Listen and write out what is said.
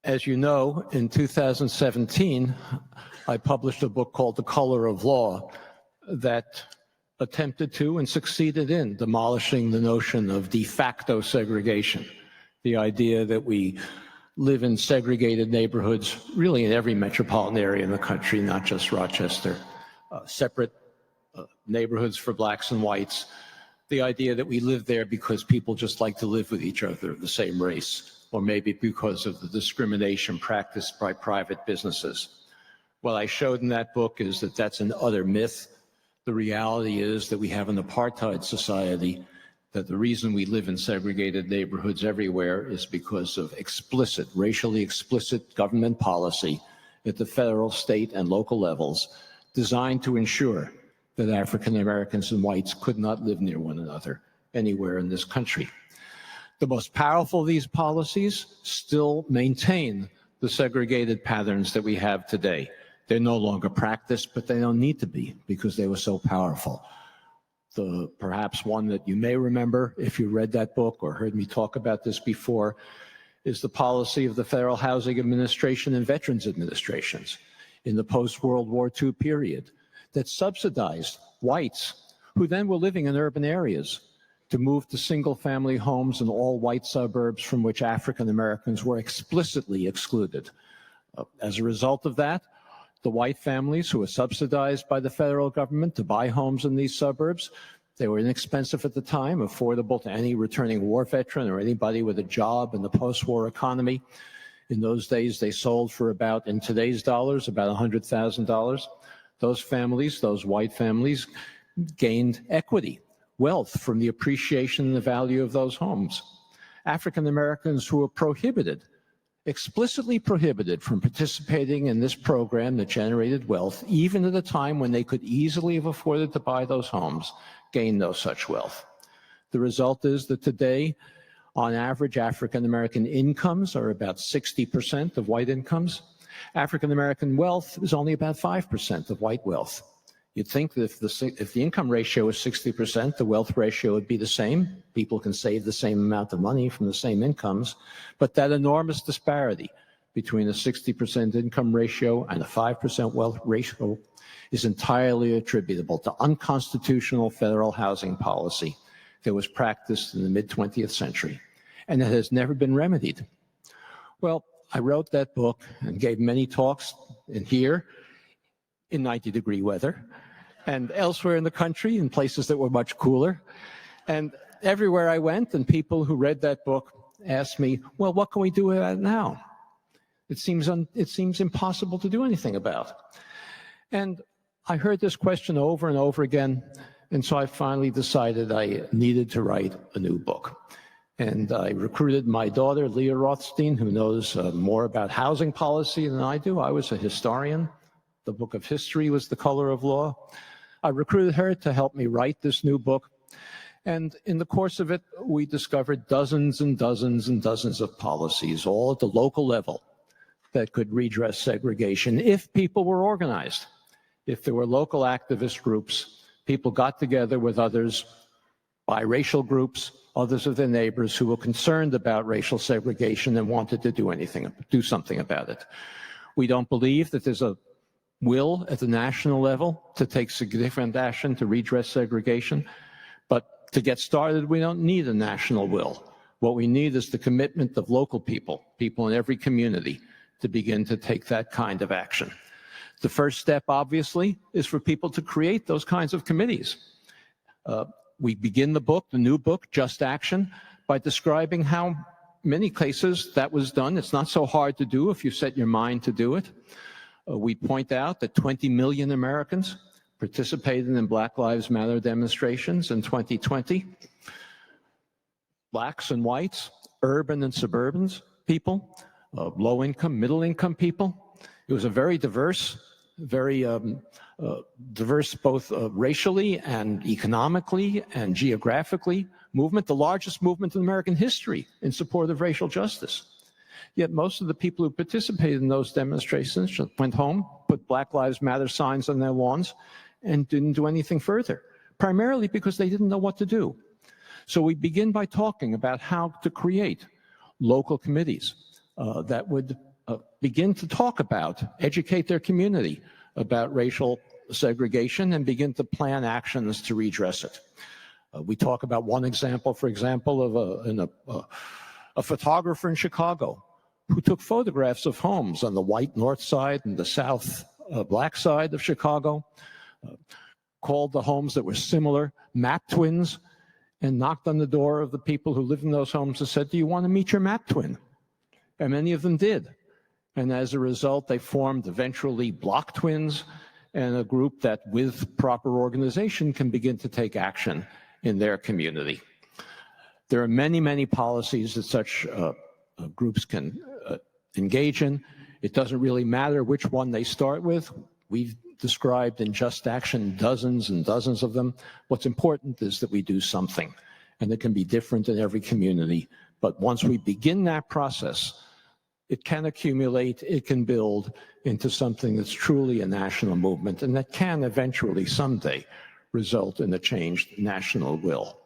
As you know, in 2017, I published a book called The Color of Law that attempted to and succeeded in demolishing the notion of de facto segregation, the idea that we live in segregated neighborhoods really in every metropolitan area in the country, not just Rochester, separate neighborhoods for blacks and whites, the idea that we live there because people just like to live with each other of the same race, or maybe because of the discrimination practiced by private businesses. What I showed in that book is that that's an utter myth. The reality is that we have an apartheid society, that the reason we live in segregated neighborhoods everywhere is because of explicit, racially explicit government policy at the federal, state, and local levels designed to ensure that African Americans and whites could not live near one another anywhere in this country. The most powerful of these policies still maintain the segregated patterns that we have today. They're no longer practiced, but they don't need to be because they were so powerful. Perhaps one that you may remember if you read that book or heard me talk about this before is the policy of the Federal Housing Administration and Veterans Administrations in the post-World War II period that subsidized whites who then were living in urban areas to move to single-family homes in all-white suburbs from which African Americans were explicitly excluded. As a result of that, the white families who were subsidized by the federal government to buy homes in these suburbs, they were inexpensive at the time, affordable to any returning war veteran or anybody with a job in the post-war economy. In those days, they sold for about, in today's dollars, about $100,000. Those families, those white families, gained equity, wealth from the appreciation and the value of those homes. African Americans who were prohibited, explicitly prohibited from participating in this program that generated wealth, even at a time when they could easily have afforded to buy those homes, gained no such wealth. The result is that today, on average, African American incomes are about 60% of white incomes. African American wealth is only about 5% of white wealth. You'd think that if the income ratio is 60%, the wealth ratio would be the same. People can save the same amount of money from the same incomes. But that enormous disparity between a 60% income ratio and a 5% wealth ratio is entirely attributable to unconstitutional federal housing policy that was practiced in the mid-20th century, and it has never been remedied. Well, I wrote that book and gave many talks in here in 90-degree weather and elsewhere in the country in places that were much cooler. And everywhere I went, and people who read that book asked me, well, what can we do about it now? It seems impossible to do anything about. And I heard this question over and over again, and so I finally decided I needed to write a new book. And I recruited my daughter, Leah Rothstein, who knows more about housing policy than I do. I was a historian. The book of history was The Color of Law. I recruited her to help me write this new book. And in the course of it, we discovered dozens and dozens and dozens of policies, all at the local level, that could redress segregation if people were organized. If there were local activist groups, people got together with others, biracial groups, others of their neighbors who were concerned about racial segregation and wanted to do something about it. We don't believe that there's a will at the national level to take significant action to redress segregation, but to get started, we don't need a national will. What we need is the commitment of local people in every community, to begin to take that kind of action. The first step, obviously, is for people to create those kinds of committees. We begin the book, the new book, Just Action, by describing how many cases that was done. It's not so hard to do if you set your mind to do it. We point out that 20 million Americans participated in Black Lives Matter demonstrations in 2020. Blacks and whites, urban and suburban people, low-income, middle-income people. It was a very diverse both racially and economically and geographically movement, the largest movement in American history in support of racial justice. Yet most of the people who participated in those demonstrations went home, put Black Lives Matter signs on their lawns, and didn't do anything further, primarily because they didn't know what to do. So we begin by talking about how to create local committees, that would begin to talk about, educate their community about racial segregation and begin to plan actions to redress it. We talk about one example, for example, of a photographer in Chicago who took photographs of homes on the white north side and the south black side of Chicago, called the homes that were similar map twins, and knocked on the door of the people who lived in those homes and said, "Do you want to meet your map twin?" And many of them did. And as a result, they formed eventually block twins, and a group that with proper organization can begin to take action in their community. There are many, many policies that such groups can engage in. It doesn't really matter which one they start with. We've described in Just Action dozens and dozens of them. What's important is that we do something, and it can be different in every community. But once we begin that process, it can accumulate, it can build into something that's truly a national movement, and that can eventually someday result in a changed national will.